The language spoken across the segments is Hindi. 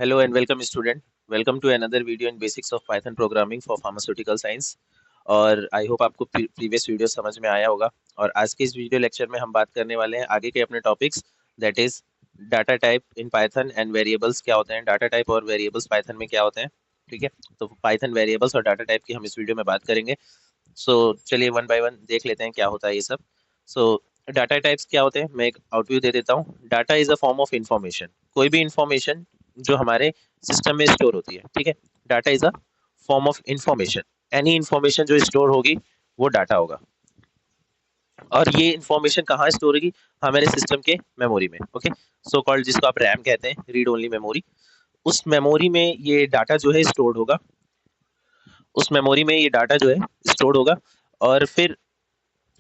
Hello and welcome student. Welcome to another video in basics of Python programming for pharmaceutical science. और आई होप आपको प्रीवियस वीडियो समझ में आया होगा। और आज के इस वीडियो लेक्चर में हम बात करने वाले हैं आगे के अपने topics, that is data type in Python and variables क्या होते हैं, डाटा टाइप और वेरिएबल्स पाइथन में क्या होते हैं। ठीक है, तो पाइथन वेरिएबल्स और डाटा टाइप की हम इस वीडियो में बात करेंगे। सो चलिए वन बाय वन देख लेते हैं क्या होता है ये सब। सो डाटा टाइप्स क्या होते हैं, मैं एक आउटव्यू दे देता हूँ। Data is a form of information, कोई भी इंफॉर्मेशन जो हमारे सिस्टम में स्टोर होती है। ठीक है, data is a form of information, any information जो स्टोर होगी वो डाटा होगा। और ये इंफॉर्मेशन कहाँ स्टोर होगी, हमारे सिस्टम के मेमोरी में। ओके, सो कॉल्ड जिसको आप रैम कहते हैं, रीड ओनली मेमोरी। उस मेमोरी में ये डाटा जो है स्टोर्ड होगा, उस मेमोरी में ये डाटा जो है स्टोर्ड होगा। और फिर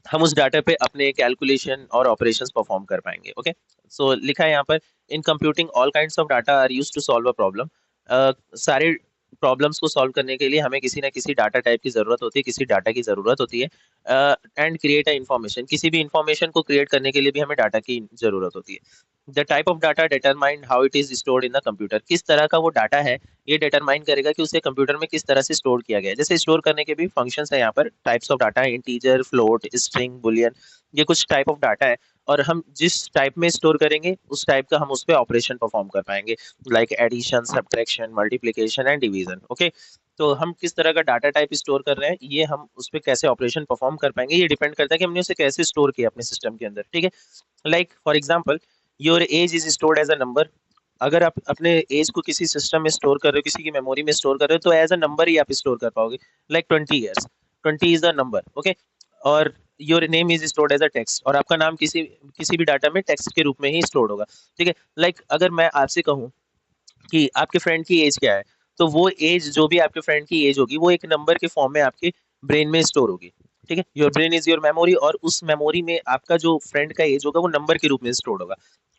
हम उस डाटा पे अपने कैलकुलेशन और ऑपरेशंस परफॉर्म कर पाएंगे। ओके, सो लिखा है यहाँ पर, in computing all kinds of data are used to solve a problem. सारे प्रॉब्लम्स को सॉल्व करने के लिए हमें किसी ना किसी डाटा टाइप की जरूरत होती है, किसी डाटा की जरूरत होती है। एंड क्रिएट अ इंफॉर्मेशन, किसी भी इंफॉर्मेशन को क्रिएट करने के लिए भी हमें डाटा की जरूरत होती है। The type of data determine how it is stored in the computer, किस तरह का वो डाटा है ये डिटरमाइन करेगा कि उसे कंप्यूटर में किस तरह से स्टोर किया गया है। जैसे स्टोर करने के भी फंक्शंस है यहाँ पर, टाइप्स ऑफ डाटा है, इंटीजर, फ्लोट, स्ट्रिंग, बुलियन, ये कुछ टाइप ऑफ डाटा है। और हम जिस टाइप में स्टोर करेंगे उस टाइप का हम उस पर ऑपरेशन परफॉर्म कर पाएंगे, like addition, subtraction, multiplication and division. Okay, तो हम किस तरह का डाटा टाइप स्टोर कर रहे हैं, ये हम उस पर कैसे ऑपरेशन परफॉर्म कर पाएंगे, ये डिपेंड करता है कि हमने उसे कैसे स्टोर किया अपने सिस्टम के अंदर। ठीक है, like for example, your age is stored as a number. अगर आप अपने एज को किसी सिस्टम में स्टोर कर रहे हो, किसी की मेमोरी में स्टोर कर रहे हो, तो एज अ नंबर ही आप स्टोर कर पाओगे, like 20 years, 20 is the number. Okay, और your name is stored as a text, और आपका नाम किसी किसी भी डाटा में टेक्स्ट के रूप में ही स्टोर्ड होगा। ठीक है, लाइक अगर मैं आपसे कहूँ कि आपके फ्रेंड की एज क्या है, तो वो एज जो भी आपके फ्रेंड की एज होगी वो एक नंबर के फॉर्म में आपके ब्रेन में स्टोर होगी। ठीक है, your brain is your memory, और उस मेमोरी में आपका जो फ्रेंड का एज होगा वो नंबर के रूप में स्टोर होगा।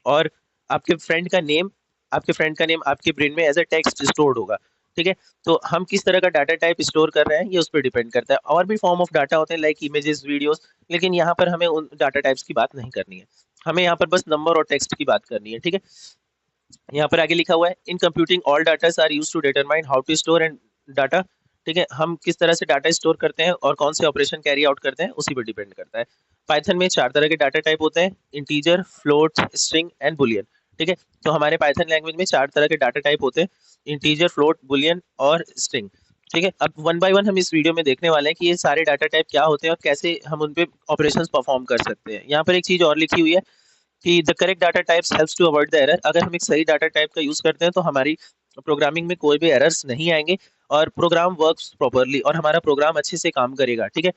और आपके फ्रेंड का नेम, आपके फ्रेंड का नेम आपके ब्रेन में एज अ टेक्स्ट स्टोर्ड होगा। ठीक है, तो हम किस तरह का डाटा टाइप स्टोर कर रहे हैं ये उस पर डिपेंड करता है। और भी फॉर्म ऑफ डाटा होते हैं, लाइक इमेजेस, वीडियोस, लेकिन यहाँ पर हमें उन डाटा टाइप्स की बात नहीं करनी है, हमें यहाँ पर बस नंबर और टेक्स्ट की बात करनी है। ठीक है, यहाँ पर आगे लिखा हुआ है, in computing all data are use to determine how to store and data. ठीक है, हम किस तरह से डाटा स्टोर करते हैं और कौन से ऑपरेशन कैरी आउट करते हैं उसी पर डिपेंड करता है। पाइथन में 4 तरह के डाटा टाइप होते हैं, integer, float, string and Boolean. ठीक है, तो हमारे पाइथन लैंग्वेज में 4 तरह के डाटा टाइप होते हैं, इंटीजर, फ्लोट, बुलियन और स्ट्रिंग। ठीक है, अब वन बाय वन हम इस वीडियो में देखने वाले हैं कि ये सारे डाटा टाइप क्या होते हैं और कैसे हम उन पे ऑपरेशंस परफॉर्म कर सकते हैं। यहाँ पर एक चीज और लिखी हुई है कि the correct data types helps to avoid the error. अगर हम एक सही डाटा टाइप का यूज करते हैं तो हमारी प्रोग्रामिंग में कोई भी एरर्स नहीं आएंगे और प्रोग्राम वर्क्स प्रॉपरली, और हमारा प्रोग्राम अच्छे से काम करेगा। ठीक है,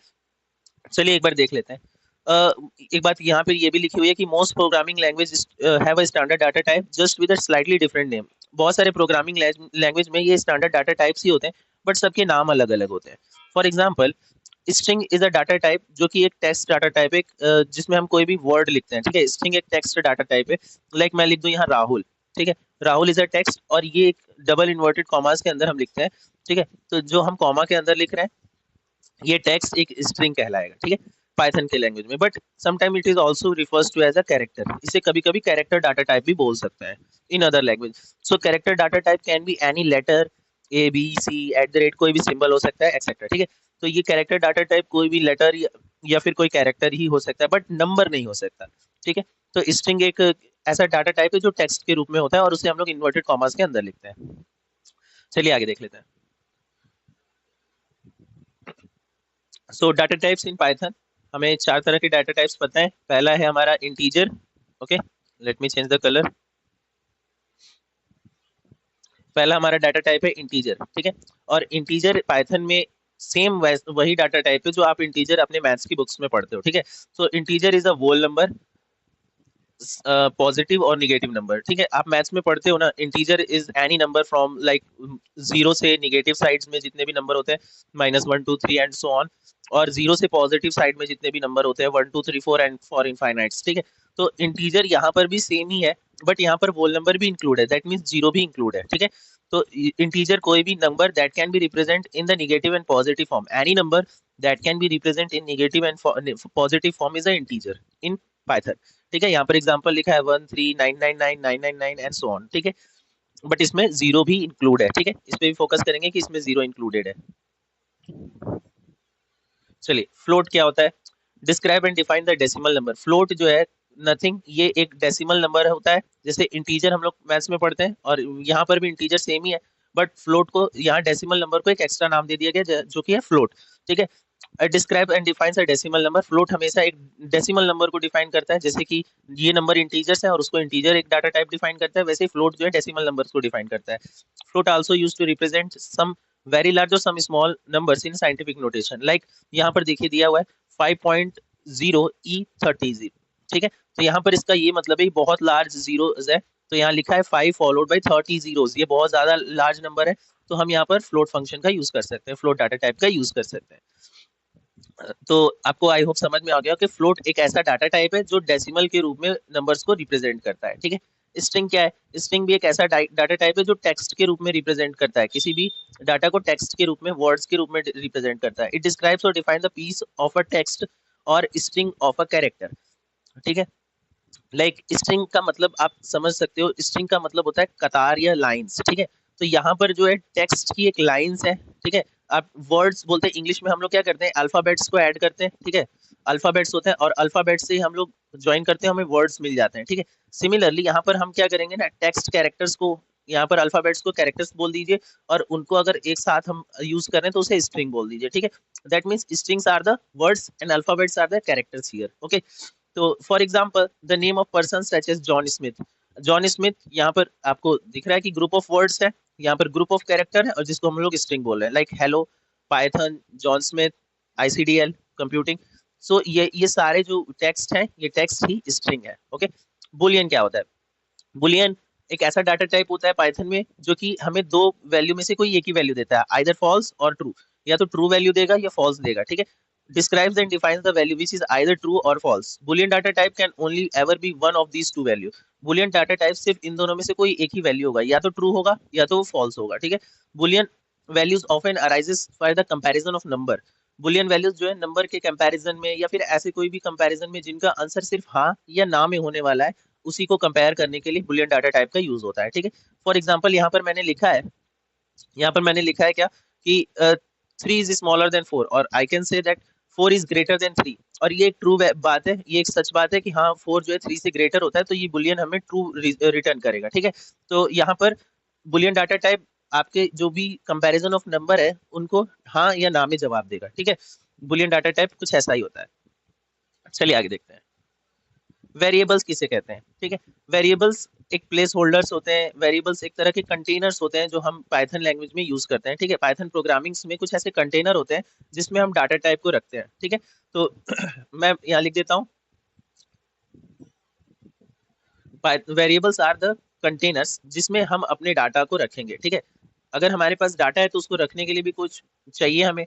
चलिए एक बार देख लेते हैं। एक बात यहाँ पे ये भी लिखी हुई है कि most programming language have a standard data type just with a slightly different name. बहुत सारे प्रोग्रामिंग लैंग्वेज में ये स्टैंडर्ड डाटा टाइप्स ही होते हैं, बट सबके नाम अलग अलग होते हैं। For example, string is a data type जो कि एक टेक्स्ट डाटा टाइप है, जिसमें हम कोई भी वर्ड लिखते हैं। ठीक है, स्ट्रिंग एक टेक्स्ट डाटा टाइप है, लाइक मैं लिख दूं यहाँ राहुल। ठीक है, राहुल इज अ टेक्स्ट, और ये एक डबल इन्वर्टेड कॉमास के अंदर हम लिखते हैं। ठीक है, तो जो हम कॉमा के अंदर लिख रहे हैं ये टेक्स्ट एक स्ट्रिंग कहलाएगा। ठीक है, पाइथन के लैंग्वेज में, but sometime it is also refers to as a character, इसे कभी कभी कैरेक्टर डाटा टाइप भी बोल सकते हैं in other language. So character data type can be any letter, A B C at the rate, कोई भी सिंबल हो सकता है एक्सेट्रा। ठीक है, तो ये कैरेक्टर डाटा टाइप कोई भी लेटर या फिर कोई कैरेक्टर ही हो सकता है, बट नंबर नहीं हो सकता। ठीक है, तो स्ट्रिंग एक ऐसा डाटा टाइप है जो टेक्स्ट के रूप में होता है और उसे हम लोग इन्वर्टेड कॉमास के अंदर लिखते हैं। चलिए आगे देख लेते हैं। सो डाटा टाइप्स इन पाइथन, हमें 4 तरह के डाटा टाइप्स पता है। पहला है हमारा integer. Okay, let me change the colour. पहला हमारा डाटा टाइप है इंटीजर। ठीक है, और इंटीजर पाइथन में सेम वही डाटा टाइप है जो आप इंटीजर अपने मैथ्स की बुक्स में पढ़ते हो। ठीक है, so integer is a whole number, positive और निगेटिव नंबर। ठीक है, आप मैथ्स में पढ़ते हो ना, integer is any number from like 0 से निगेटिव साइड्स में जितने भी नंबर होते हैं, -1 2 3 एंड सो ऑन, और 0 से पॉजिटिव साइड में जितने भी नंबर होते हैं, 1 2 3 4 एंड फॉर इनफाइनाइट्स। ठीक है, तो इंटीजर यहाँ पर भी सेम ही है, बट यहाँ पर होल नंबर भी इंक्लूड है, दैट मीन्स जीरो भी इंक्लूड है। ठीक है, तो इंटीजर कोई भी number that can be represent in the negative and positive form, any number that can be represent in negative and positive form is a integer in Python. ठीक है, यहाँ पर एग्जांपल लिखा है 1 3 9 9 9 9 9 9 एंड सो ऑन। ठीक है, बट इसमें जीरो भी इंक्लूड है, ठीक है, इस पे भी फोकस करेंगे कि इसमें जीरो इंक्लूडेड है। चलिए, फ्लोट क्या होता है? Describe and define the decimal number. Float जो है नथिंग, ये एक डेसिमल नंबर होता है। जैसे इंटीजर हम लोग मैथ्स में पढ़ते हैं और यहाँ पर भी इंटीजर सेम ही है, बट फ्लोट को यहाँ डेसिमल नंबर को एक एक्स्ट्रा नाम दे दिया गया जो कि है फ्लोट, ठीक है। Describe and defines a decimal number. Float हमेशा एक डेसिमल नंबर को डिफाइन करता है, जैसे कि ये नंबर इंटीजर्स है और उसको इंटीजर एक डाटा टाइप डिफाइन करता है, वैसे ही फ्लोट जो है डेसिमल नंबर्स को डिफाइन करता है। Float also used to represent some very large और some small numbers in scientific notation. Like यहाँ पर देखिए दिया हुआ है 5.0 E30, ठीक है। तो यहाँ पर इसका ये मतलब है बहुत लार्ज जीरोस है, तो यहाँ लिखा है 5 फॉलोड बाई 30 जीरोस, ये बहुत ज्यादा लार्ज नंबर है, तो हम यहाँ पर फ्लोट फंक्शन का यूज कर सकते हैं, फ्लोट डाटा टाइप का यूज कर सकते हैं। तो आपको आई होप समझ में आ गया कि फ्लोट एक ऐसा डाटा टाइप है जो डेसिमल के रूप में नंबर्स को रिप्रेजेंट करता है, ठीक है। स्ट्रिंग क्या है? स्ट्रिंग भी एक ऐसा डाटा टाइप है जो टेक्स्ट के रूप में रिप्रेजेंट करता है, किसी भी डाटा को टेक्स्ट के रूप में, वर्ड्स के रूप में रिप्रेजेंट करता है। इट डिस्क्राइब्स और define the piece of a text और स्ट्रिंग ऑफ अ कैरेक्टर, ठीक है। लाइक स्ट्रिंग का मतलब आप समझ सकते हो, स्ट्रिंग का मतलब होता है कतार या लाइंस, ठीक है। तो यहाँ पर जो है टेक्स्ट की एक लाइंस है, ठीक है। आप वर्ड्स बोलते हैं, इंग्लिश में हम लोग क्या करते हैं, अल्फाबेट्स को ऐड करते हैं, ठीक है। अल्फाबेट्स होते हैं और अल्फाबेट से ही हम लोग ज्वाइन करते हैं, हमें वर्ड्स मिल जाते हैं, ठीक है। सिमिलरली यहाँ पर हम क्या करेंगे ना, टेक्स्ट कैरेक्टर्स को, यहाँ पर अल्फाबेट्स को कैरेक्टर्स बोल दीजिए, और उनको अगर एक साथ हम यूज कर रहे हैं तो उसे स्ट्रिंग बोल दीजिए, ठीक है। That means strings are the words and alphabets are the characters here, okay. तो for example the name of person such as John Smith. John Smith यहाँ पर आपको दिख रहा है कि ग्रुप ऑफ वर्ड्स है, यहाँ पर ग्रुप ऑफ कैरेक्टर है और जिसको हम लोग स्ट्रिंग बोल रहे हैं, like hello, Python, John Smith, ICDL, computing. So ये सारे जो टेक्स्ट हैं, ये टेक्स्ट ही स्ट्रिंग है, ओके। बुलियन क्या होता है? बुलियन एक ऐसा डाटा टाइप होता है पाइथन में जो कि हमें दो वैल्यू में से कोई एक ही वैल्यू देता है, आइदर फॉल्स और ट्रू, या तो ट्रू वैल्यू देगा या फॉल्स देगा, ठीक है। Describes and defines the value which is either true or false. Boolean data type can only ever be one of these two value. Boolean data type सिर्फ इन दोनों में से कोई एक ही वैल्यू होगा, या तो ट्रू होगा या तो फॉल्स होगा, ठीक है। Boolean values often arises for the comparison of number. Boolean values जो है नंबर के कंपैरिजन में या फिर ऐसे कोई भी कंपैरिजन में जिनका आंसर सिर्फ हाँ या ना में होने वाला है, उसी को कंपेयर करने के लिए बुलियन डाटा टाइप का यूज होता है, ठीक है। फॉर एग्जाम्पल यहाँ पर मैंने लिखा है, यहाँ पर मैंने लिखा है क्या कि 3 इज स्मॉलर देन 4 और I can say that 4 is greater than 3, और ये एक ट्रू बात है, ये एक सच बात है कि हाँ 4 जो है 3 से ग्रेटर होता है, तो ये बुलियन हमें ट्रू रिटर्न करेगा, ठीक है। तो यहाँ पर बुलियन डाटा टाइप आपके जो भी कंपैरिजन ऑफ नंबर है उनको हाँ या ना में जवाब देगा, ठीक है। बुलियन डाटा टाइप कुछ ऐसा ही होता है। चलिए आगे देखते हैं। वेरिएबल्स किसे कहते हैं, ठीक है। वेरिएबल्स एक प्लेस होल्डर्स होते हैं, वेरिएबल्स एक तरह के कंटेनर्स होते हैं जो हम पाइथन लैंग्वेज में यूज करते हैं, ठीक है। पाइथन प्रोग्रामिंग्स में कुछ ऐसे कंटेनर होते हैं जिसमें हम डाटा टाइप को रखते हैं, ठीक है। तो मैं यहाँ लिख देता हूँ, वेरिएबल्स आर द कंटेनर्स जिसमें हम अपने डाटा को रखेंगे, ठीक है। अगर हमारे पास डाटा है तो उसको रखने के लिए भी कुछ चाहिए हमें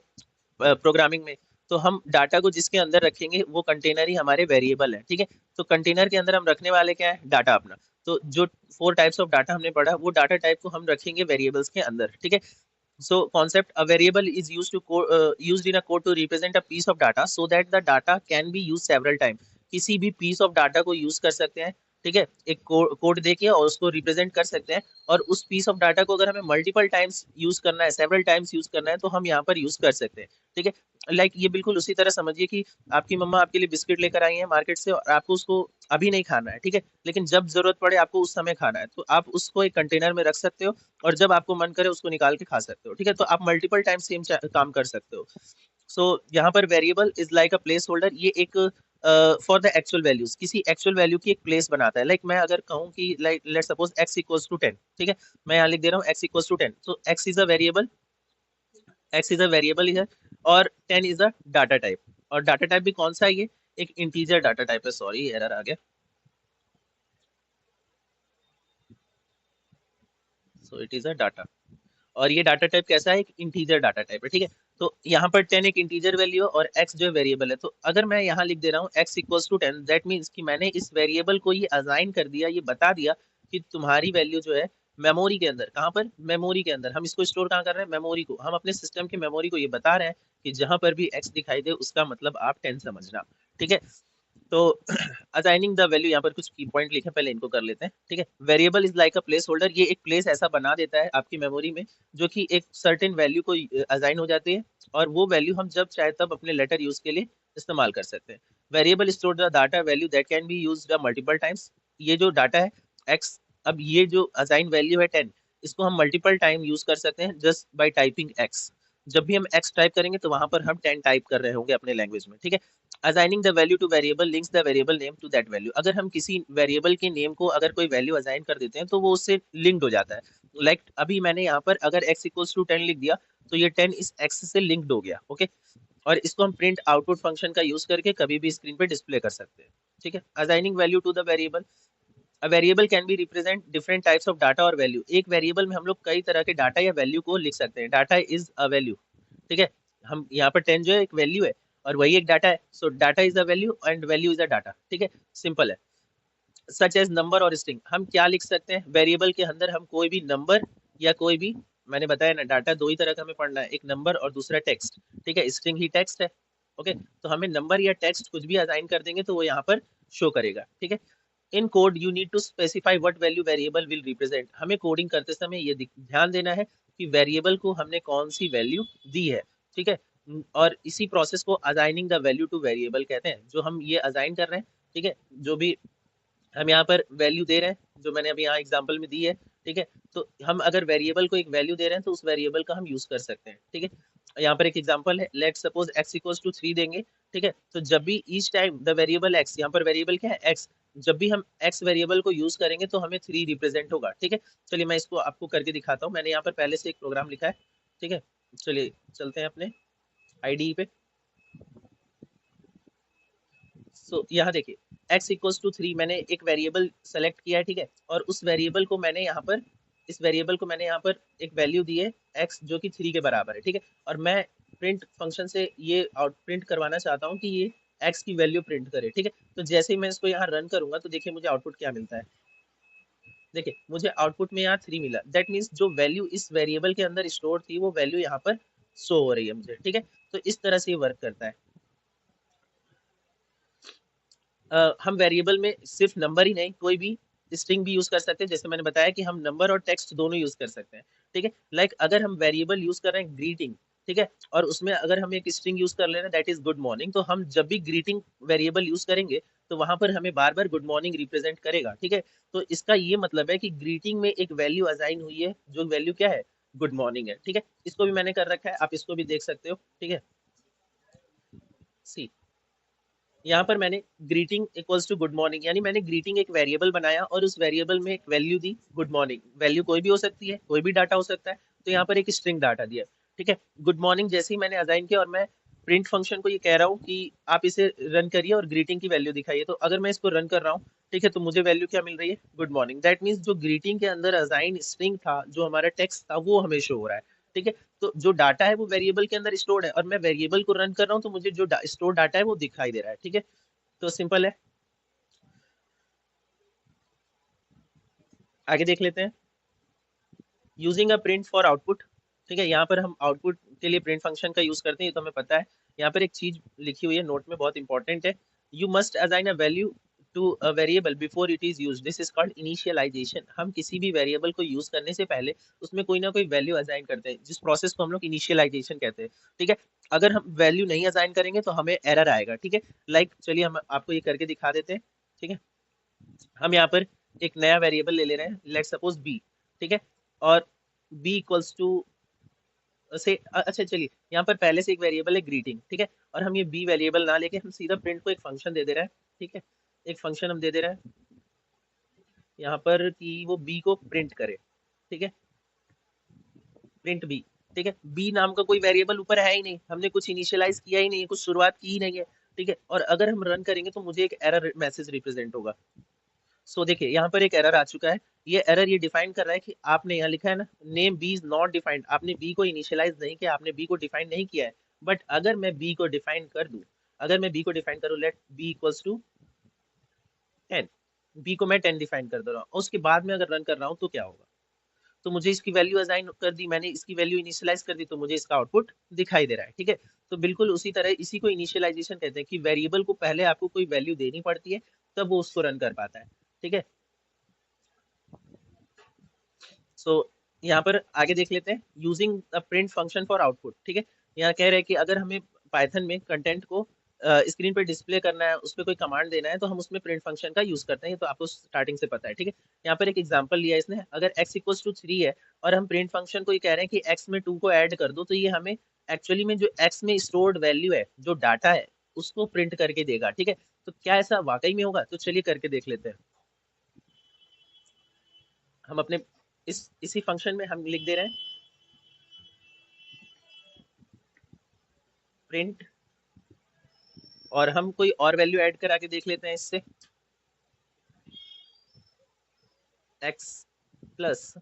प्रोग्रामिंग में, तो हम डाटा को जिसके अंदर रखेंगे वो कंटेनर ही हमारे वेरिएबल है, ठीक है। तो कंटेनर के अंदर हम रखने वाले क्या है, डाटा अपना। तो जो 4 टाइप्स ऑफ डाटा हमने पढ़ा, वो डाटा टाइप को हम रखेंगे वेरिएबल्स के अंदर, ठीक है। So concept, a variable is used in a code to represent a piece of data so that the data can be used several times. किसी भी piece of data को use कर सकते हैं, ठीक है, एक कोड देके और उसको रिप्रेजेंट कर सकते हैं, और उस पीस ऑफ डाटा को अगर हमें मल्टीपल टाइम्स यूज करना है, सेवरल टाइम्स यूज करना है, तो हम यहाँ पर यूज कर सकते हैं, ठीक है। लाइक ये बिल्कुल उसी तरह समझिए कि आपकी मम्मा आपके लिए बिस्किट लेकर आई है मार्केट से और आपको उसको अभी नहीं खाना है, ठीक है, लेकिन जब जरूरत पड़े आपको उस समय खाना है, तो आप उसको एक कंटेनर में रख सकते हो और जब आपको मन करे उसको निकाल के खा सकते हो, ठीक है। तो आप मल्टीपल टाइम सेम काम कर सकते हो। सो यहाँ पर variable is like a place holder, ये एक फॉर द एक्चुअल वैल्यूज, किसी एक्चुअल वैल्यू की एक प्लेस बनाता है। लाइक मैं अगर कहूँ कि like let suppose x equals to 10, ठीक है, मैं यहाँ लिख दे रहा हूँ x equals to 10, so x is a variable, x is a variable है, और 10 इज अ डाटा टाइप। और डाटा टाइप भी कौन सा है, ये एक इंटीजर डाटा टाइप है, सॉरी एरर आ गया। So it is a data, और ये डाटा टाइप कैसा है, एक इंटीजर डाटा टाइप है, ठीक है। तो यहाँ पर 10 एक इंटीजर वैल्यू है और x जो है वेरिएबल है, तो अगर मैं यहाँ लिख दे रहा हूँ x equals to 10, that means कि मैंने इस वेरिएबल को ये असाइन कर दिया, ये बता दिया कि तुम्हारी वैल्यू जो है मेमोरी के अंदर, कहाँ पर, मेमोरी के अंदर, हम इसको स्टोर कहाँ कर रहे हैं, मेमोरी को, हम अपने सिस्टम की मेमोरी को ये बता रहे हैं कि जहां पर भी x दिखाई दे उसका मतलब आप 10 समझना, ठीक है। तो असाइनिंग द वैल्यू, यहाँ पर कुछ की पॉइंट लिखे, पहले इनको कर लेते हैं, ठीक है। Variable is like a place holder, ये एक प्लेस ऐसा बना देता है आपकी मेमोरी में जो कि एक सर्टेन वैल्यू को असाइन हो जाती है, और वो वैल्यू हम जब चाहे तब अपने लेटर यूज के लिए इस्तेमाल कर सकते हैं। Variable store the data value that can be used multiple times. ये जो डाटा है एक्स, अब ये जो असाइन वैल्यू है 10, इसको हम मल्टीपल टाइम यूज कर सकते हैं जस्ट बाय टाइपिंग एक्स। जब भी हम एक्स टाइप करेंगे तो वहां पर हम 10 टाइप कर रहे होंगे अपने लैंग्वेज में, ठीक है। Assigning the value to variable links the variable name to that value, अगर हम किसी वेरिएबल के नेम को अगर कोई वैल्यू असाइन कर देते हैं तो वो उससे लिंक्ड हो जाता है। लाइक अभी मैंने यहाँ पर अगर x इक्वल्स टू 10 लिख दिया तो ये 10 इस x से लिंक्ड हो गया, ओके। और इसको हम प्रिंट आउटपुट फंक्शन का यूज करके कभी भी स्क्रीन पे डिस्प्ले कर सकते हैं, ठीक है। Assigning value to the variable, a variable can be represent different types of data और वैल्यू, एक वेरिएबल में हम लोग कई तरह के डाटा या वैल्यू को लिख सकते हैं। डाटा इज अ वैल्यू, ठीक है। हम यहाँ पर 10 जो है एक वैल्यू है और वही एक डाटा है, सो data is a value and value is a data, ठीक है। सिंपल है। सच एज नंबर और स्ट्रिंग, हम क्या लिख सकते हैं वेरिएबल के अंदर, हम कोई भी नंबर या कोई भी, मैंने बताया ना डाटा दो ही तरह का हमें पढ़ना है, एक नंबर और दूसरा टेक्स्ट, ठीक है। स्ट्रिंग ही टेक्स्ट है, ओके। तो हमें नंबर या टेक्स्ट कुछ भी असाइन कर देंगे तो वो यहाँ पर शो करेगा, ठीक है। In code you need to specify what value variable will represent, हमें कोडिंग करते समय ये ध्यान देना है कि वेरिएबल को हमने कौन सी वैल्यू दी है, ठीक है। और इसी प्रोसेस को assigning the value to variable कहते हैं, जो हम ये असाइन कर रहे हैं, ठीक है। जो भी हम यहाँ पर वैल्यू दे रहे हैं जो मैंने अभी यहाँ एग्जांपल में दी है, ठीक है। तो हम अगर वेरिएबल को एक वैल्यू दे रहे हैं तो उस वेरिएबल का हम यूज कर सकते हैं, ठीक है। यहाँ पर एक एग्जांपल है, let suppose x equals to 3 देंगे, ठीक है। तो जब भी each time the variable x, यहाँ पर वेरिएबल क्या है x, जब भी हम x वेरिएबल को यूज करेंगे तो हमें 3 रिप्रेजेंट होगा, ठीक है। चलिए मैं इसको आपको करके दिखाता हूँ, मैंने यहाँ पर पहले से एक प्रोग्राम लिखा है, ठीक है। चलिए चलते हैं अपने IDE पे। सो यहाँ देखिए x इक्वल्स टू 3, मैंने एक वेरिएबल सेलेक्ट किया है, ठीक है। और उस वेरिएबल को मैंने यहाँ पर, इस वेरिएबल को मैंने यहाँ पर एक वैल्यू दी है x जो कि 3 के बराबर है, ठीक है। और मैं प्रिंट फंक्शन से ये आउट प्रिंट करवाना चाहता हूँ कि ये x की वैल्यू प्रिंट करे, ठीक है। तो जैसे ही मैं इसको यहाँ रन करूंगा तो देखिए मुझे आउटपुट क्या मिलता है। देखिए मुझे आउटपुट में यहाँ 3 मिला, दैट मीन्स जो वैल्यू इस वेरिएबल के अंदर स्टोर थी वो वैल्यू यहाँ पर शो हो रही है मुझे, ठीक है। तो इस तरह से ये वर्क करता है। हम वेरिएबल में सिर्फ नंबर ही नहीं कोई भी स्ट्रिंग भी यूज कर सकते हैं, जैसे मैंने बताया कि हम नंबर और टेक्स्ट दोनों यूज कर सकते हैं, ठीक है। लाइक अगर हम वेरिएबल यूज कर रहे हैं ग्रीटिंग, ठीक है, और उसमें अगर हम एक स्ट्रिंग यूज कर ले रहे हैं दैट इज गुड मॉर्निंग, तो हम जब भी ग्रीटिंग वेरिएबल यूज करेंगे तो वहां पर हमें बार बार गुड मॉर्निंग रिप्रेजेंट करेगा, ठीक है। तो इसका ये मतलब है कि ग्रीटिंग में एक वैल्यू असाइन हुई है जो वैल्यू क्या है, गुड मॉर्निंग है, ठीक है। इसको भी मैंने कर रखा है, आप इसको भी देख सकते हो, ठीक है। सी यहाँ पर मैंने greeting equals to good morning, यानी मैंने ग्रीटिंग एक वेरिएबल बनाया और उस वेरिएबल में एक वैल्यू दी गुड मॉर्निंग, वैल्यू कोई भी हो सकती है, कोई भी डाटा हो सकता है, तो यहाँ पर एक स्ट्रिंग डाटा दिया, ठीक है। गुड मॉर्निंग जैसे ही मैंने असाइन किया और मैं प्रिंट फंक्शन को ये कह रहा हूँ कि आप इसे रन करिए और ग्रीटिंग की वैल्यू दिखाइए, तो अगर मैं इसको रन कर रहा हूँ, ठीक है, तो मुझे वैल्यू क्या मिल रही है, गुड मॉर्निंग। दैट मीन्स जो ग्रीटिंग के अंदर असाइन स्ट्रिंग था, जो हमारा टेक्स्ट था, वो हमें शो हो रहा है, ठीक है। तो जो डाटा है वो वेरिएबल के अंदर स्टोर्ड है और मैं वेरिएबल को रन कर रहा हूँ तो मुझे जो स्टोर डाटा है वो दिखाई दे रहा है, ठीक है। तो सिंपल है, आगे देख लेते हैं। Using a print for output, ठीक है। यहाँ पर हम आउटपुट के लिए प्रिंट फंक्शन का यूज करते हैं, ये तो हमें पता है। यहाँ पर एक चीज लिखी हुई है नोट में, बहुत इंपॉर्टेंट है। You must assign a value to a variable before it is use, this is called initialization. हम किसी भी वेरिएबल को यूज करने से पहले उसमें कोई ना कोई वैल्यू असाइन करते हैं, जिस प्रोसेस को हम लोग इनिशियलाइजेशन कहते हैं, ठीक है। अगर हम वैल्यू नहीं असाइन करेंगे तो हमें एरर आएगा, ठीक है। लाइक चलिए हम आपको ये करके दिखा देते हैं, ठीक है। हम यहाँ पर एक नया वेरिएबल ले ले रहे हैं, लेट सपोज बी, ठीक है। और बी इक्वल्स टू से अच्छा चलिए यहाँ पर पहले से एक वेरिएबल है ग्रीटिंग, ठीक है। और हम ये बी वेरिएबल ना लेके हम सीधा प्रिंट को एक फंक्शन दे दे रहे हैं, ठीक है। एक फंक्शन हम दे दे रहे हैं यहाँ पर कि वो बी को प्रिंट करे, ठीक है। प्रिंट बी, ठीक है। बी नाम का कोई वेरिएबल ऊपर है ही नहीं, हमने कुछ इनिशियलाइज किया ही नहीं है, कुछ शुरुआत की ही नहीं है, ठीक है। और अगर हम रन करेंगे तो मुझे एक एरर मैसेज रिप्रेजेंट होगा। सो देखिए यहाँ पर एक एरर आ चुका है। ये एरर ये डिफाइन कर रहा है कि आपने यहाँ लिखा है ना name B is not defined, आपने बी को इनिशियलाइज नहीं किया, आपने बी को डिफाइन नहीं किया है। बट अगर मैं बी को डिफाइन कर दूं, अगर मैं बी को डिफाइन करूं, let B equals to 10, B को मैं 10 डिफाइन कर दे रहा हूँ, उसके बाद में अगर रन कर रहा हूँ तो क्या होगा। तो मुझे इसकी वैल्यू असाइन कर दी, मैंने इसकी वैल्यू इनिशियलाइज कर दी, तो मुझे इसका आउटपुट दिखाई दे रहा है। ठीक है, तो बिल्कुल उसी तरह इसी को इनिशियलाइजेशन कहते हैं कि वेरिएबल को पहले आपको कोई वैल्यू देनी पड़ती है, तब वो उसको रन कर पाता है। ठीक है, सो यहाँ पर आगे देख लेते हैं using the print function for output. ठीक है, यहाँ कह रहे हैं कि अगर हमें पाइथन में कंटेंट को स्क्रीन पे डिस्प्ले करना है, उस पर कोई कमांड देना है, तो हम उसमें प्रिंट फंक्शन का यूज करते हैं। ये तो आपको स्टार्टिंग से पता है। ठीक है, यहाँ पर एक एग्जांपल लिया है इसने, अगर x इक्वल्स टू 3 है और हम प्रिंट फंक्शन को ये कह रहे हैं कि x में 2 को ऐड कर दो, तो ये हमें एक्चुअली में जो x में स्टोर्ड वैल्यू है, जो डाटा है, उसको प्रिंट करके देगा। ठीक है, तो क्या ऐसा वाकई में होगा? तो चलिए करके देख लेते हैं। हम अपने इसी फंक्शन में हम लिख दे रहे हैं प्रिंट, और हम कोई और वैल्यू ऐड करा के देख लेते हैं इससे, x plus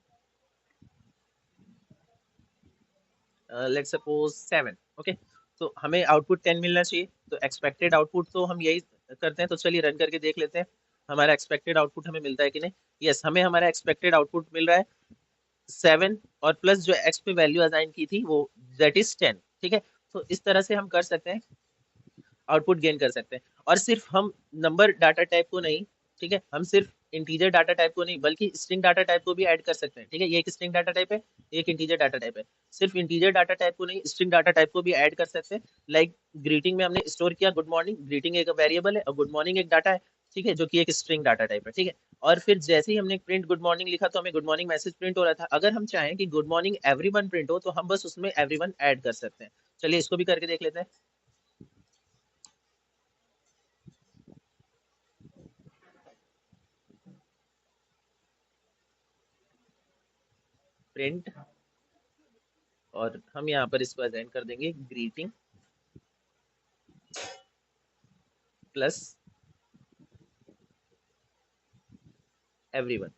let's suppose 7। Okay, तो हमें आउटपुट 10 मिलना चाहिए, तो एक्सपेक्टेड आउटपुट तो हम यही करते हैं। तो चलिए रन करके देख लेते हैं हमारा एक्सपेक्टेड आउटपुट हमें मिलता है कि नहीं। यस, हमें हमारा एक्सपेक्टेड आउटपुट मिल रहा है 7, और प्लस जो x पे वैल्यू असाइन की थी वो दैट इज 10। ठीक है, तो इस तरह से हम कर सकते हैं, आउटपुट गेन कर सकते हैं। और सिर्फ हम नंबर डाटा टाइप को नहीं, ठीक है, हम सिर्फ इंटीजर डाटा टाइप को नहीं बल्कि स्ट्रिंग डाटा टाइप को भी ऐड कर सकते हैं। ठीक है, ये एक स्ट्रिंग डाटा टाइप है, एक इंटीजर डाटा टाइप है। सिर्फ इंटीजर डाटा टाइप को नहीं, स्ट्रिंग डाटा टाइप को भी ऐड कर सकते हैं। लाइक ग्रीटिंग में हमने स्टोर किया गुड मॉर्निंग, ग्रीटिंग एक वेरिएबल है और गुड मॉर्निंग एक डाटा है। ठीक है, जो कि एक स्ट्रिंग डाटा टाइप है। ठीक है, और फिर जैसे ही हमने प्रिंट गुड मॉर्निंग लिखा तो हमें गुड मॉर्निंग मैसेज प्रिंट हो रहा था। अगर हम चाहें कि गुड मॉर्निंग एवरीवन प्रिंट हो, तो हम बस उसमें एवरीवन ऐड कर सकते हैं। चलिए इसको भी करके देख लेते हैं। प्रिंट, और हम यहाँ पर इसको असाइन कर देंगे ग्रीटिंग प्लस एवरीवन।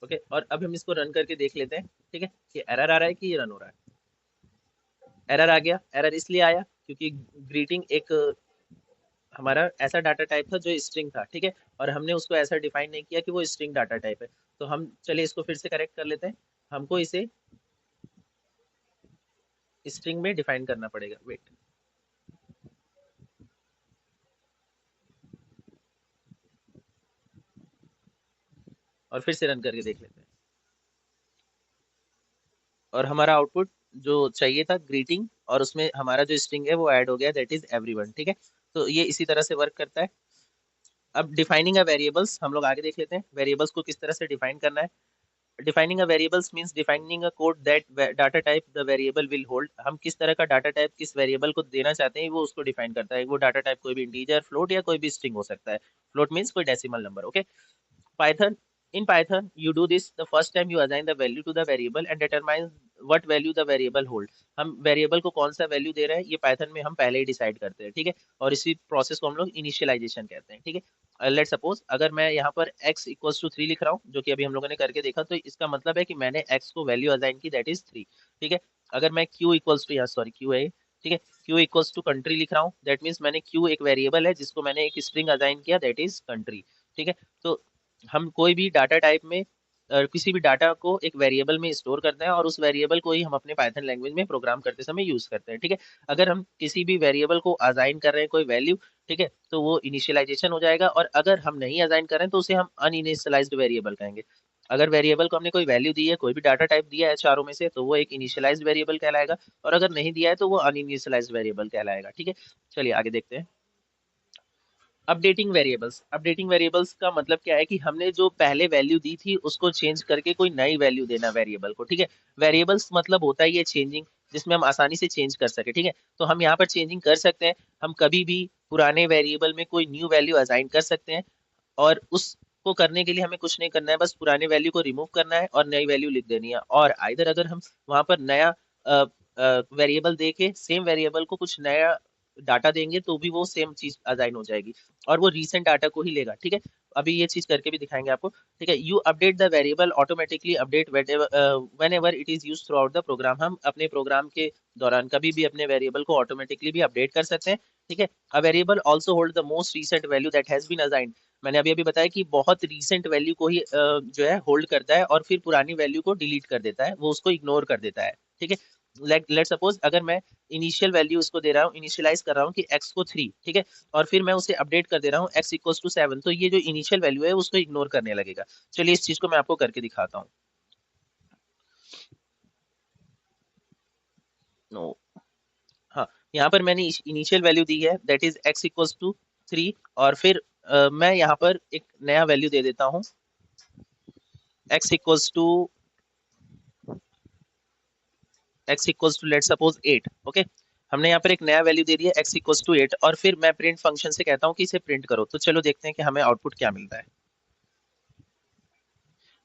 ओके, और अब हम इसको रन करके देख लेते हैं। ठीक है, कि एरर आ रहा है कि ये रन हो रहा है। एरर आ गया। एरर इसलिए आया क्योंकि ग्रीटिंग एक हमारा ऐसा डाटा टाइप था जो स्ट्रिंग था। ठीक है, और हमने उसको ऐसा डिफाइन नहीं किया कि वो स्ट्रिंग डाटा टाइप है। तो हम चलिए इसको फिर से करेक्ट कर लेते हैं। हमको इसे स्ट्रिंग में डिफाइन करना पड़ेगा। वेट, और फिर से रन करके देख लेते हैं, और हमारा आउटपुट जो चाहिए था ग्रीटिंग, और उसमें हमारा जो स्ट्रिंग है वो ऐड हो गया, दैट इज एवरीवन। ठीक है, तो ये इसी तरह से वर्क करता है। अब डिफाइनिंग अ वेरिएबल्स हम लोग आगे देख लेते हैं, वेरिएबल्स को किस तरह से डिफाइन करना है। Defining a variables means defining a code that data type the variable will hold. हम किस तरह का डाटा टाइप किस वेरिएबल को देना चाहते हैं वो उसको डिफाइन करता है। वो डाटा टाइप कोई भी इंटीजर, फ्लोट या कोई भी स्ट्रिंग हो सकता है। फ्लोट मींस कोई decimal number. Okay, Python, in Python, you do this the first time you assign the value to the variable and determine what value the variable hold। हम वेरिएबल को कौन सा वैल्यू दे रहे हैं ये पाइथन में हम पहले ही डिसाइड करते हैं। ठीक है, और इसी प्रोसेस को हम लोग इनिशियलाइजेशन कहते हैं। ठीक है, लेट सपोज अगर मैं यहाँ पर x इक्वल्स टू 3 लिख रहा हूँ, जो कि अभी हम लोगों ने करके देखा, तो इसका मतलब है कि मैंने x को वैल्यू असाइन की, दैट इज 3। ठीक है, अगर मैं q इक्वल्स टू, यहाँ सॉरी q है, ठीक है, q इक्वल्स टू कंट्री लिख रहा हूँ, दैट मीन्स मैंने q एक वेरिएबल है जिसको मैंने एक स्ट्रिंग असाइन किया, दैट इज कंट्री। ठीक है, तो हम कोई भी डाटा टाइप में किसी भी डाटा को एक वेरिएबल में स्टोर करते हैं और उस वेरिएबल को ही हम अपने पाइथन लैंग्वेज में प्रोग्राम करते समय यूज करते हैं। ठीक है, अगर हम किसी भी वेरिएबल को असाइन कर रहे हैं कोई वैल्यू, ठीक है, तो वो इनिशियलाइजेशन हो जाएगा, और अगर हम नहीं असाइन कर रहे हैं तो उसे हम अनइनिशियलाइज्ड वेरिएबल कहेंगे। अगर वेरिएबल को हमने कोई वैल्यू दी है, कोई भी डाटा टाइप दिया है चारों में से, तो वो एक इनिशियलाइज्ड वेरिएबल कहलाएगा, और अगर नहीं दिया है तो वो अनइनिशियलाइज्ड वेरिएबल कहलाएगा। ठीक है, चलिए आगे देखते हैं। Updating variables. अपडेटिंग वेरिएबल्स का मतलब क्या है कि हमने जो पहले वैल्यू दी थी उसको चेंज करके कोई नई वैल्यू देना वेरिएबल को। ठीक है, वेरिएबल्स मतलब होता ही है चेंजिंग, जिसमें हम आसानी से चेंज कर सके। ठीक है, तो हम यहाँ पर चेंजिंग कर सकते हैं। हम कभी भी पुराने वेरिएबल में कोई न्यू वैल्यू असाइन कर सकते हैं, और उसको करने के लिए हमें कुछ नहीं करना है, बस पुराने वैल्यू को रिमूव करना है और नई वैल्यू लिख देनी है। और आइदर अगर हम वहां पर नया वेरिएबल दे के सेम वेरिएबल को कुछ नया डाटा देंगे तो भी वो सेम चीज असाइन हो जाएगी, और वो रीसेंट डाटा को ही लेगा। ठीक है, अभी ये चीज करके भी दिखाएंगे आपको। ठीक है, you update the variable automatically update whenever it is use throughout the program. हम अपने प्रोग्राम के दौरान कभी भी अपने वेरिएबल को ऑटोमेटिकली भी अपडेट कर सकते हैं। ठीक है, a variable also hold the most recent value that has been assigned. मैंने अभी अभी बताया कि बहुत रीसेंट वैल्यू को ही जो है होल्ड करता है और फिर पुरानी वैल्यू को डिलीट कर देता है, वो उसको इग्नोर कर देता है। ठीक है, लेट सपोज अगर मैं इनिशियल वैल्यू उसको दे रहा हूँ, इनिशियलाइज कर रहा हूँ कि x को 3, ठीक है, और फिर मैं उसे अपडेट कर दे रहा हूँ x इक्वल्स टू 7, तो ये जो इनिशियल वैल्यू है उसको इग्नोर करने लगेगा। चलिए इस चीज को मैं आपको करके दिखाता हूँ। नो, हाँ, यहाँ पर मैंने इनिशियल वैल्यू दी है that is x equals to 3, और फिर मैं यहाँ पर एक नया वैल्यू दे देता हूँ x equals to let suppose 8। Okay, हमने यहाँ पर एक नया वैल्यू दे दिया x इक्वल्स टू 8, और फिर मैं प्रिंट फंक्शन से कहता हूँ कि इसे प्रिंट करो। तो चलो देखते हैं कि हमें आउटपुट क्या मिलता है।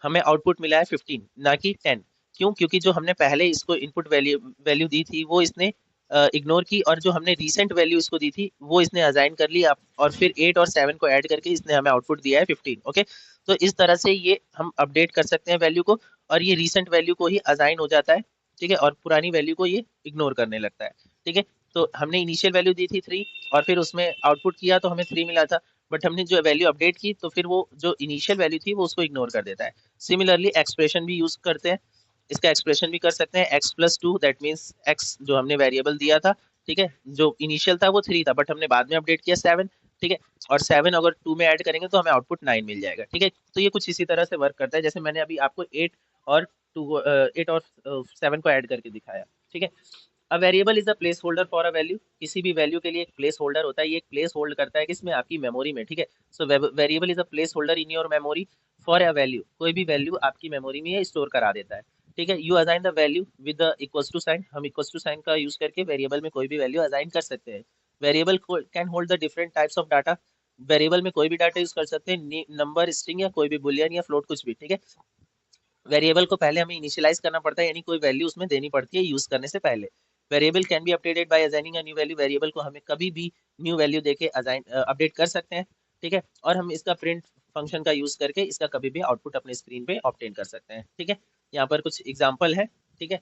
हमें आउटपुट मिला है 15, ना कि 10। क्यों? क्योंकि जो हमने पहले इसको इनपुट वैल्यू वैल्यू दी थी वो इसने इग्नोर की, और जो हमने रीसेंट वैल्यू इसको दी थी वो इसने असाइन कर ली और फिर 8 और 7 को ऐड करके इसने हमें आउटपुट दिया है 15। ओके, तो इस तरह से ये हम अपडेट कर सकते हैं वैल्यू को, और ये रीसेंट वैल्यू को ही असाइन हो जाता है। ठीक है, और पुरानी वैल्यू को ये इग्नोर करने लगता है। ठीक है, तो हमने इनिशियल वैल्यू दी थी 3, और फिर उसमें आउटपुट किया तो हमें 3 मिला था, बट हमने जो वैल्यू अपडेट की तो फिर वो जो इनिशियल वैल्यू थी वो उसको इग्नोर कर देता है। सिमिलरली एक्सप्रेशन भी यूज करते हैं, इसका एक्सप्रेशन भी कर सकते हैं x+2, दैट मीन्स x जो हमने वेरिएबल दिया था, ठीक है, जो इनिशियल था वो 3 था, बट हमने बाद में अपडेट किया 7। ठीक है, और 7 अगर 2 में ऐड करेंगे तो हमें आउटपुट 9 मिल जाएगा। ठीक है, तो ये कुछ इसी तरह से वर्क करता है जैसे मैंने अभी आपको 8 और 7 को ऐड करके दिखाया। ठीक है, a variable is a place holder for a value. किसी भी वैल्यू के लिए एक प्लेस होल्डर होता है, ये एक प्लेस होल्ड करता है किसमें? आपकी मेमोरी में। ठीक है, so variable is a place holder in your memory for a value. कोई भी वैल्यू आपकी मेमोरी में स्टोर करा देता है। ठीक है, you assign the value with the equals to sign. हम इक्वल्स टू साइन का यूज करके वेरिएबल में कोई भी वैल्यू असाइन कर सकते हैं। Variable can hold the different types of data. Variable में कोई भी डाटा यूज कर सकते हैं, नंबर, स्ट्रिंग, या कोई भी बुलियन या फ्लोट, कुछ भी। ठीक है, वेरिएबल को पहले हमें इनिशियलाइज करना पड़ता है, यानी कोई वैल्यू उसमें देनी पड़ती है यूज करने से पहले। Variable can be updated by assigning a new value. Variable को हमें कभी भी न्यू वैल्यू देके असाइन अपडेट कर सकते हैं। ठीक है, और हम इसका प्रिंट फंक्शन का यूज करके इसका कभी भी आउटपुट अपने स्क्रीन पे ऑब्टेन कर सकते हैं। ठीक है, यहाँ पर कुछ एग्जांपल है। ठीक है,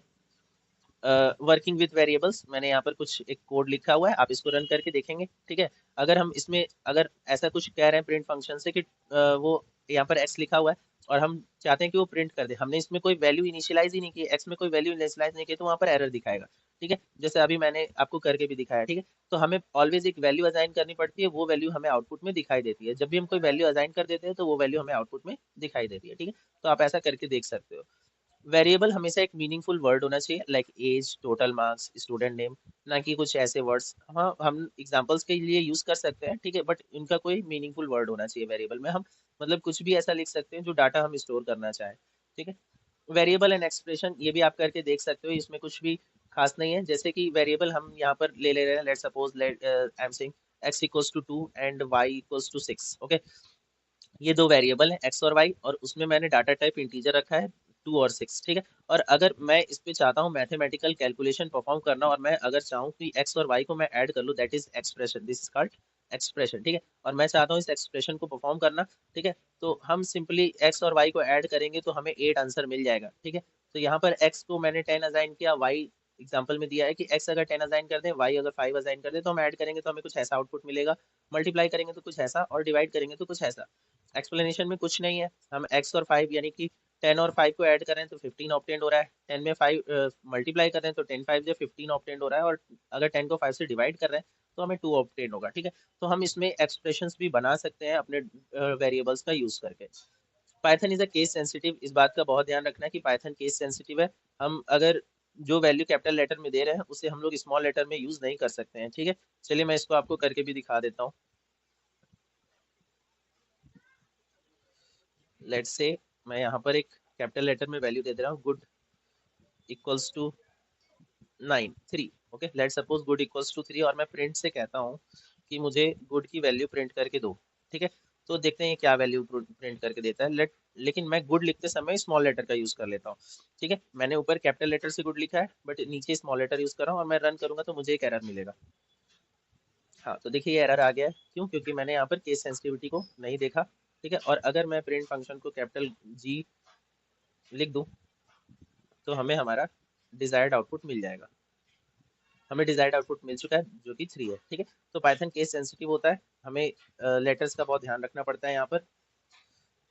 वर्किंग विथ वेरिएबल्स, मैंने यहाँ पर कुछ एक कोड लिखा हुआ है, आप इसको रन करके देखेंगे। ठीक है, अगर हम इसमें अगर ऐसा कुछ कह रहे हैं प्रिंट फंक्शन से कि वो यहाँ पर x लिखा हुआ है और हम चाहते हैं कि वो प्रिंट कर दे, हमने इसमें कोई वैल्यू इनिशियलाइज ही नहीं की, x में कोई वैल्यू इनिशियलाइज नहीं की, तो वहाँ पर एरर दिखाएगा। ठीक है, जैसे अभी मैंने आपको करके भी दिखाया। ठीक है, तो हमें ऑलवेज एक वैल्यू असाइन करनी पड़ती है, वो वैल्यू हमें आउटपुट में दिखाई देती है। जब भी हम कोई वैल्यू असाइन कर देते हैं तो वो वैल्यू हमें आउटपुट में दिखाई देती है। ठीक है, तो आप ऐसा करके देख सकते हो। वेरिएबल हमेशा एक मीनिंगफुल वर्ड होना चाहिए, like age, total marks, student name, ना कि कुछ ऐसे वर्ड्स। हाँ, हम एग्जांपल्स के लिए यूज कर सकते हैं, ठीक है, बट इनका कोई मीनिंगफुल वर्ड होना चाहिए वेरिएबल में। हम मतलब कुछ भी ऐसा लिख सकते हैं जो डाटा हम स्टोर करना चाहें। ठीक है, वेरिएबल एंड एक्सप्रेशन ये भी आप करके देख सकते हो, इसमें कुछ भी खास नहीं है। जैसे कि वेरिएबल हम यहाँ पर ले रहे हैं, let suppose let I am saying x equals to 2 and y equals to 6। Okay, ये दो वेरिएबल है x और y, और उसमें मैंने डाटा टाइप इंटीजर रखा है 2 और 6। ठीक है, और अगर मैं इस पे चाहता हूँ मैथमेटिकल कैलकुलेशन परफॉर्म करना, और मैं अगर चाहूँ कि x और y को मैं ऐड कर लूँ, that is expression, this is called expression. ठीक है, और मैं चाहता हूँ इस एक्सप्रेशन को परफॉर्म करना। ठीक है, तो हम सिंपली x और y को ऐड करेंगे तो हमें 8 आंसर मिल जाएगा। ठीक है, तो यहाँ पर x को मैंने 10 असाइन किया, y एग्जाम्पल में दिया है कि x अगर 10 असाइन कर दें, y अगर 5 असाइन कर दें, तो हम ऐड करेंगे तो हमें कुछ ऐसा आउटपुट मिलेगा, मल्टीप्लाई करेंगे तो कुछ ऐसा, और डिवाइड करेंगे तो कुछ ऐसा। एक्सप्लेनेशन में कुछ नहीं है, हम x और 5 यानी कि 10 और 5 को ऐड करें तो 15 ऑब्टेंड हो रहा है, 10 में 5 मल्टीप्लाई करें तो 10 5 जो 15 ऑब्टेंड हो रहा है, और अगर 10 को 5 से डिवाइड कर रहे हैं तो हमें 2 ऑब्टेंड होगा। ठीक है, तो हम इसमें एक्सप्रेशंस भी बना सकते हैं अपने वेरिएबल्स का यूज करके। Python is a case sensitive, इस बात का बहुत ध्यान रखना है कि पाइथन केस सेंसिटिव है। हम अगर जो वैल्यू कैपिटल लेटर में दे रहे हैं उसे हम लोग स्मॉल लेटर में यूज नहीं कर सकते हैं। ठीक है, चलिए मैं इसको आपको करके भी दिखा देता हूँ। लेट्स से मैं यहाँ पर एक कैपिटल लेटर में वैल्यू दे दे रहा हूँ, good equals to 9 3। Okay, let suppose good equals to 3, और मैं प्रिंट से कहता हूँ कि मुझे गुड की वैल्यू प्रिंट करके दो। ठीक है, तो देखते हैं ये क्या वैल्यू प्रिंट करके देता है। लेकिन मैं गुड लिखते समय स्मॉल लेटर का यूज कर लेता हूँ। ठीक है, मैंने ऊपर कैपिटल लेटर से गुड लिखा है बट नीचे स्मॉल लेटर यूज कर रहा हूँ, और मैं रन करूंगा तो मुझे एक एरर मिलेगा। हाँ, तो देखिए ये एरर आ गया है, क्यों? क्योंकि मैंने यहाँ पर केस सेंसिटिविटी को नहीं देखा। ठीक है, और अगर मैं प्रिंट फंक्शन को कैपिटल जी लिख दूं तो हमें हमारा डिजायर्ड आउटपुट मिल जाएगा। हमें डिजायर्ड आउटपुट मिल चुका है जो कि 3 है, ठीक है। तो पाइथन केस सेंसिटिव होता है, हमें लेटर्स का बहुत ध्यान रखना पड़ता है यहाँ पर।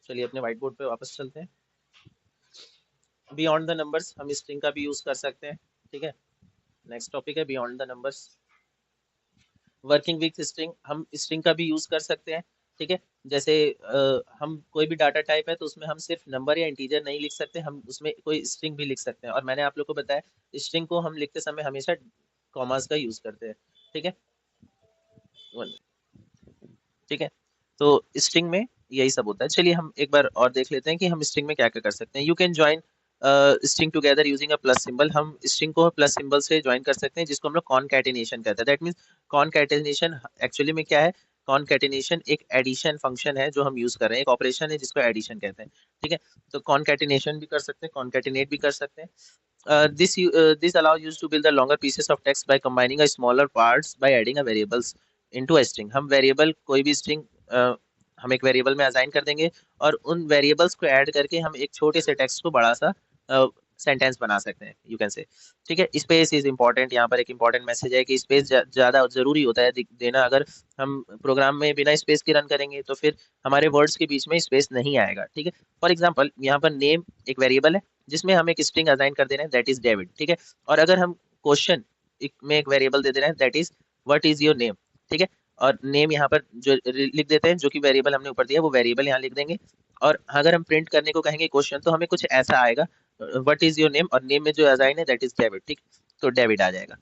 चलिए अपने व्हाइट बोर्ड पे वापस चलते हैं। बियॉन्ड द नंबर्स, हम स्ट्रिंग का भी यूज कर सकते हैं, ठीक है। नेक्स्ट टॉपिक है beyond the numbers. Working with string, हम स्ट्रिंग का भी यूज कर सकते हैं, ठीक है। जैसे हम कोई भी डाटा टाइप है तो उसमें हम सिर्फ नंबर या इंटीजर नहीं लिख सकते, हम उसमें कोई स्ट्रिंग भी लिख सकते हैं। और मैंने आप लोग को बताया स्ट्रिंग को हम लिखते समय हमेशा कॉमास का यूज करते हैं, ठीक है। ठीक है, तो स्ट्रिंग में यही सब होता है। चलिए हम एक बार और देख लेते हैं कि हम स्ट्रिंग में क्या क्या कर सकते हैं। You can join string together using a plus symbol, हम स्ट्रिंग को प्लस सिंबल से ज्वाइन कर सकते हैं जिसको हम लोग कॉनकैटिनेशन कहते हैं। दैट मीन्स कॉनकैटिनेशन एक्चुअली में क्या है, कॉनकैटिनेशन एक एडिशन फंक्शन है जो हम यूज कर रहे हैं, एक ऑपरेशन है जिसको एडिशन कहते हैं, ठीक है। तो कॉनकैटिनेशन भी कर सकते हैं, कॉनकैटिनेट भी कर सकते हैं। This allow you to build the longer pieces of text by combining a smaller parts by adding a variables into a string। हम वेरिएबल कोई भी स्ट्रिंग हम एक वेरिएबल में असाइन कर देंगे और उन वेरिएबल्स को ऐड करके हम एक छोटे से टेक्स्ट को बड़ा सा सेंटेंस बना सकते हैं, यू कैन से, ठीक है। स्पेस इज इंपॉर्टेंट, यहाँ पर एक इंपॉर्टेंट मैसेज है कि स्पेस ज्यादा जरूरी होता है देना। अगर हम प्रोग्राम में बिना स्पेस के रन करेंगे तो फिर हमारे वर्ड्स के बीच में स्पेस नहीं आएगा, ठीक है। फॉर एग्जाम्पल यहाँ पर नेम एक वेरिएबल है जिसमें हम एक स्ट्रिंग असाइन कर दे रहे हैं दैट इज डेविड, ठीक है। और अगर हम क्वेश्चन में एक वेरिएबल दे दे रहे हैं that is what is your name, ठीक है। और नेम यहाँ पर जो लिख देते हैं, जो कि वेरिएबल हमने ऊपर दिया वो वेरिएबल यहाँ लिख देंगे। और अगर हम प्रिंट करने को कहेंगे क्वेश्चन तो हमें कुछ ऐसा आएगा, व्हाट इज योर नेम, और नेम में जो असाइन है दैट इज डेविड, ठीक। तो डेविड आ जाएगा।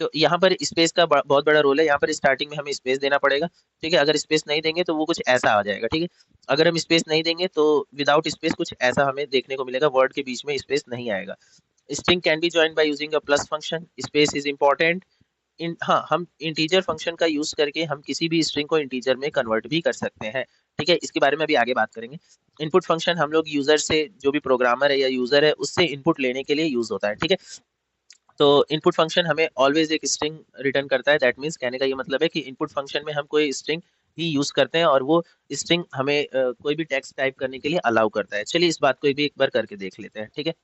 तो यहाँ पर स्पेस का बहुत बड़ा रोल है, यहाँ पर स्टार्टिंग में हमें स्पेस देना पड़ेगा, ठीक है। अगर स्पेस नहीं देंगे तो वो कुछ ऐसा आ जाएगा, ठीक है। अगर हम स्पेस नहीं देंगे तो विदाउट स्पेस कुछ ऐसा हमें देखने को मिलेगा, वर्ड के बीच में स्पेस नहीं आएगा। String can be joined by using a plus function, space is important. हाँ, हम इंटीजर फंक्शन का यूज करके हम किसी भी स्ट्रिंग को इंटीजर में कन्वर्ट भी कर सकते हैं, ठीक है। इसके बारे में अभी आगे बात करेंगे। इनपुट फंक्शन हम लोग यूजर से, जो भी प्रोग्रामर है या यूजर है उससे इनपुट लेने के लिए यूज होता है, ठीक है। तो इनपुट फंक्शन हमें ऑलवेज एक स्ट्रिंग रिटर्न करता है। दैट मीन्स कहने का ये मतलब है कि इनपुट फंक्शन में हम कोई स्ट्रिंग ही यूज करते हैं और वो स्ट्रिंग हमें कोई भी टेक्स्ट टाइप करने के लिए अलाउ करता है। चलिए इस बात को भी एक बार करके देख लेते हैं, ठीक है।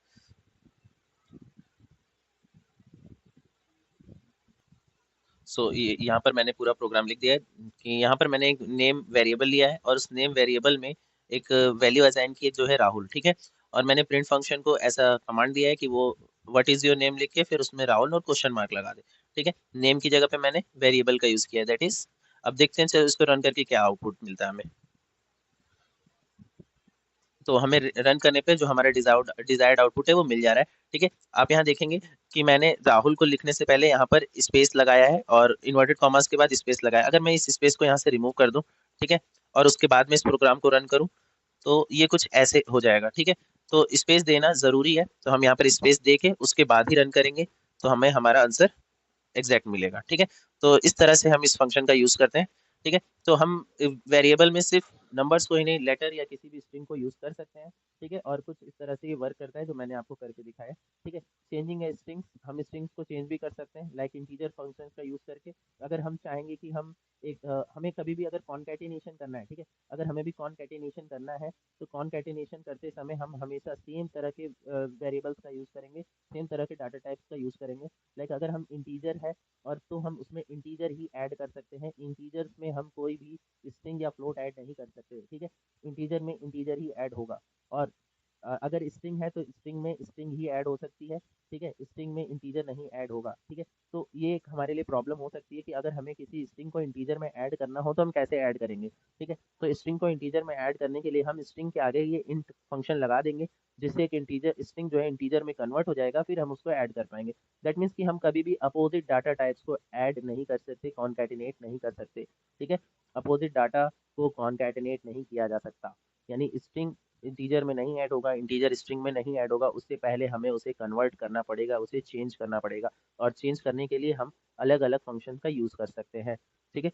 यहाँ पर मैंने पूरा प्रोग्राम लिख दिया है कि यहाँ पर मैंने एक नेम वेरिएबल लिया है और उस नेम वेरिएबल में एक वैल्यू असाइन की है जो है राहुल, ठीक है। और मैंने प्रिंट फंक्शन को ऐसा कमांड दिया है कि वो व्हाट इज योर नेम लिख के फिर उसमें राहुल और क्वेश्चन मार्क लगा दे, ठीक है। नेम की जगह पे मैंने वेरिएबल का यूज किया है दैट इज। अब देखते हैं चलो इसको रन करके क्या आउटपुट मिलता है हमें। तो हमें रन करने पे जो हमारा डिजायर्ड आउटपुट है वो मिल जा रहा है, ठीक है। आप यहाँ देखेंगे कि मैंने राहुल को लिखने से पहले यहाँ पर स्पेस लगाया है और इन्वर्टेड कॉमास के बाद स्पेस लगाया। अगर मैं इस स्पेस को यहाँ से रिमूव कर दूं, ठीक है, और उसके बाद में इस प्रोग्राम को रन करूं तो ये कुछ ऐसे हो जाएगा, ठीक है। तो स्पेस देना जरूरी है, तो हम यहाँ पर स्पेस दे के उसके बाद ही रन करेंगे तो हमें हमारा आंसर एग्जैक्ट मिलेगा, ठीक है। तो इस तरह से हम इस फंक्शन का यूज करते हैं, ठीक है। तो हम वेरिएबल में सिर्फ नंबर्स को ही नहीं, लेटर या किसी भी स्ट्रिंग को यूज कर सकते हैं, ठीक है। और कुछ इस तरह से ये वर्क करता है जो मैंने आपको करके दिखाया, ठीक है। चेंजिंग ए स्ट्रिंग्स, हम स्ट्रिंग्स को चेंज भी कर सकते हैं लाइक इंटीजर फंक्शंस का यूज करके। अगर हम चाहेंगे कि हम हमें कभी भी अगर कॉनकैटिनेशन करना है, ठीक है, अगर हमें भी कॉनकैटिनेशन करना है तो कॉनकैटिनेशन करते समय हम हमेशा सेम तरह के वेरिएबल्स का यूज करेंगे, सेम तरह के डाटा टाइप्स का यूज करेंगे। लाइक अगर हम इंटीजर है और तो हम उसमें इंटीजर ही ऐड कर सकते हैं, इंटीजर्स में हम कोई भी स्ट्रिंग या फ्लोट ऐड नहीं कर सकते, ठीक है। इंटीजर में इंटीजर ही ऐड होगा। और अगर स्ट्रिंग है तो स्ट्रिंग में स्ट्रिंग ही ऐड हो सकती है, ठीक है, स्ट्रिंग में इंटीजर नहीं ऐड होगा, ठीक है। तो ये एक हमारे लिए प्रॉब्लम हो सकती है कि अगर हमें किसी स्ट्रिंग को इंटीजर में ऐड करना हो तो हम कैसे ऐड करेंगे, ठीक है। तो स्ट्रिंग को इंटीजर में ऐड करने के लिए हम स्ट्रिंग के आगे ये इंट फंक्शन लगा देंगे जिससे एक इंटीजर स्ट्रिंग जो है इंटीजर में कन्वर्ट हो जाएगा, फिर हम उसको ऐड कर पाएंगे। दैट मीन्स कि हम कभी भी अपोजिट डाटा टाइप्स को ऐड नहीं कर सकते, कॉन्कैटिनेट नहीं कर सकते, ठीक है। अपोजिट डाटा को कॉन्कैटिनेट नहीं किया जा सकता, यानी स्ट्रिंग इंटीजर में नहीं ऐड होगा, इंटीजर स्ट्रिंग में नहीं ऐड होगा, उससे पहले हमें उसे कन्वर्ट करना पड़ेगा, उसे चेंज करना पड़ेगा। और चेंज करने के लिए हम अलग अलग फंक्शन का यूज कर सकते हैं, ठीक है।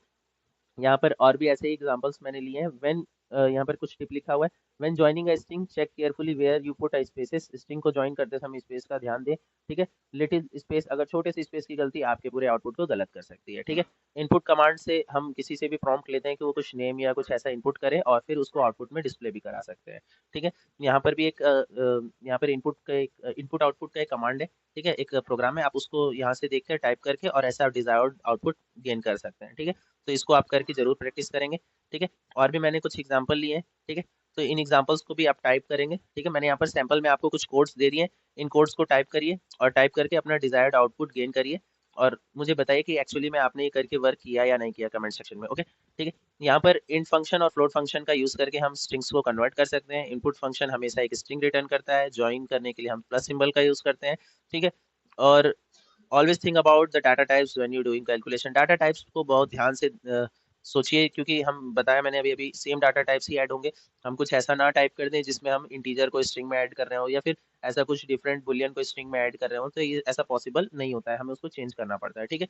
यहाँ पर और भी ऐसे एग्जांपल्स मैंने लिए हैं। व्हेन यहाँ पर कुछ टिप लिखा हुआ है। When joining a string check carefully where you put a spaces. String को ज्वाइन करते समय स्पेस का ध्यान दें। ठीक है, लिटिल स्पेस, अगर छोटे से स्पेस की गलती आपके पूरे आउटपुट को गलत कर सकती है। ठीक है, इनपुट कमांड से हम किसी से भी प्रॉम्प्ट लेते हैं कि वो कुछ नेम या कुछ ऐसा इनपुट करे और फिर उसको आउटपुट में डिस्प्ले भी करा सकते हैं। ठीक है, यहाँ पर भी एक यहाँ पर इनपुट का एक इनपुट आउटपुट का एक कमांड है। ठीक है, एक प्रोग्राम है, आप उसको यहाँ से देख कर टाइप करके और ऐसा डिजायर्ड आउटपुट गेन कर सकते हैं। ठीक है, तो इसको आप करके जरूर प्रैक्टिस करेंगे। ठीक है, और भी मैंने कुछ एग्जांपल लिए हैं। ठीक है, तो इन एग्जांपल्स को भी आप टाइप करेंगे। ठीक है, मैंने यहाँ पर सैंपल में आपको कुछ कोड्स दे दिए हैं। इन कोड्स को टाइप करिए और टाइप करके अपना डिजायर्ड आउटपुट गेन करिए और मुझे बताइए कि एक्चुअली में आपने ये करके वर्क किया या नहीं किया कमेंट सेक्शन में। ओके, ठीक है, यहाँ पर इंट फंक्शन और फ्लोट फंक्शन का यूज करके हम स्ट्रिंग्स को कन्वर्ट कर सकते हैं। इनपुट फंक्शन हमेशा एक स्ट्रिंग रिटर्न करता है। ज्वाइन करने के लिए हम प्लस सिंबल का यूज करते हैं। ठीक है, और always think about the data types when you doing calculation. Data types को बहुत ध्यान से सोचिए, क्योंकि हम बताया मैंने अभी अभी सेम डाटा टाइप्स ही ऐड होंगे। हम कुछ ऐसा ना टाइप कर दें जिसमें हम इंटीजर को स्ट्रिंग में ऐड कर रहे हो या फिर ऐसा कुछ डिफरेंट बुलियन को स्ट्रिंग में ऐड कर रहे हो, तो ये ऐसा पॉसिबल नहीं होता है, हमें उसको चेंज करना पड़ता है। ठीक है,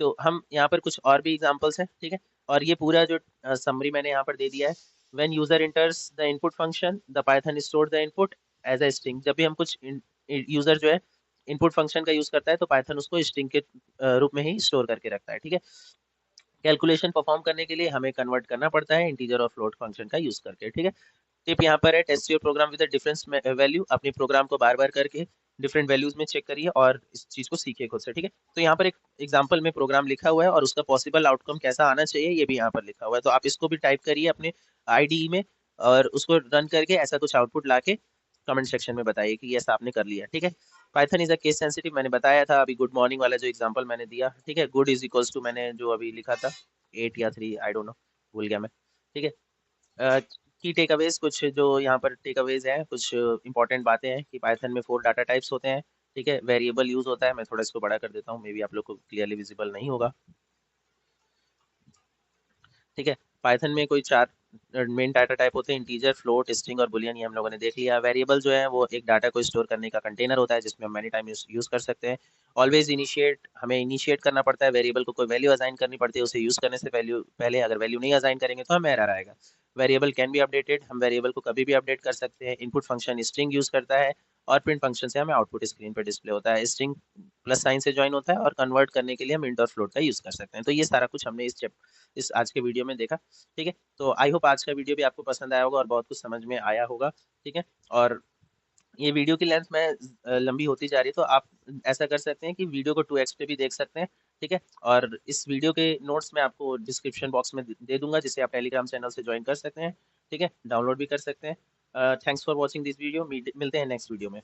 तो हम यहाँ पर कुछ और भी एग्जांपल्स हैं। ठीक है, और ये पूरा जो समरी मैंने यहाँ पर दे दिया है। When user enters the input function the Python store the input as a string. जब भी हम कुछ यूजर जो है इनपुट फंक्शन का यूज करता है तो पाइथन उसको स्ट्रिंग के रूप में ही स्टोर करके रखता है। ठीक है, कैलकुलेशन परफॉर्म करने के लिए हमें कन्वर्ट करना पड़ता है इंटीजर और फ्लोट फंक्शन का यूज करके। ठीक है, टिप यहाँ पर है, test your program with difference value. अपने प्रोग्राम को बार बार करके डिफरेंट वैल्यूज में चेक करिए और इस चीज को सीखिए खुद से। ठीक है, तो यहाँ पर एक एग्जांपल में प्रोग्राम लिखा हुआ है और उसका पॉसिबल आउटकम कैसा आना चाहिए ये भी यहाँ पर लिखा हुआ है, तो आप इसको भी टाइप करिए अपने आईडीई में और उसको रन करके ऐसा कुछ आउटपुट लाके कमेंट सेक्शन में बताइए कि यस आपने कर लिया। ठीक है, Python is a case sensitive, मैंने बताया था अभी गुड मॉर्निंग वाला जो एग्जांपल मैंने दिया। ठीक है, गुड इज इक्वल्स टू मैंने जो अभी लिखा था 8 या 3, आई डोंट नो, भूल गया मैं। ठीक है, की टेक अवेज, कुछ जो यहाँ पर टेक अवेज हैं, कुछ इंपॉर्टेंट बातें हैं कि पाइथन में 4 डाटा टाइप्स होते हैं। ठीक है, वेरिएबल यूज होता है। मैं थोड़ा इसको बड़ा कर देता हूँ, मे बी आप लोग को क्लियरली विजिबल नहीं होगा। ठीक है, पाइथन में कोई 4 मेन डाटा टाइप होते हैं, इंटीजर, फ्लोट, स्ट्रिंग और बुलियन, ये हम लोगों ने देख लिया। वेरिएबल जो है वो एक डाटा को स्टोर करने का कंटेनर होता है जिसमें हम मैनी टाइम यूज कर सकते हैं। ऑलवेज इनिशिएट, हमें इनिशिएट करना पड़ता है, वेरिएबल को कोई वैल्यू असाइन करनी पड़ती है उसे यूज करने से वैल्यू पहले। अगर वैल्यू नहीं असाइन करेंगे तो हमें एरर आएगा। वेरिएबल कैन बी अपडेटेड, हम वेरिएबल को कभी भी अपडेट कर सकते हैं। इनपुट फंक्शन स्ट्रिंग यूज करता है और प्रिंट फंक्शन से हमें आउटपुट स्क्रीन पर डिस्प्ले होता है। स्ट्रिंग प्लस साइन से ज्वाइन होता है और कन्वर्ट करने के लिए हम इंट और फ्लोट का यूज कर सकते हैं। तो ये सारा कुछ हमने इस आज के वीडियो में देखा। ठीक है, तो आई होप आज का वीडियो भी आपको पसंद आया होगा और बहुत कुछ समझ में आया होगा। ठीक है, और ये वीडियो की लेंथ में लंबी होती जा रही है, तो आप ऐसा कर सकते हैं कि वीडियो को 2x पे भी देख सकते हैं। ठीक है, और इस वीडियो के नोट्स में आपको डिस्क्रिप्शन बॉक्स में दे दूंगा जिसे आप टेलीग्राम चैनल से ज्वाइन कर सकते हैं। ठीक है, डाउनलोड भी कर सकते हैं। Thanks for watching this video, मिलते हैं नेक्स्ट वीडियो में।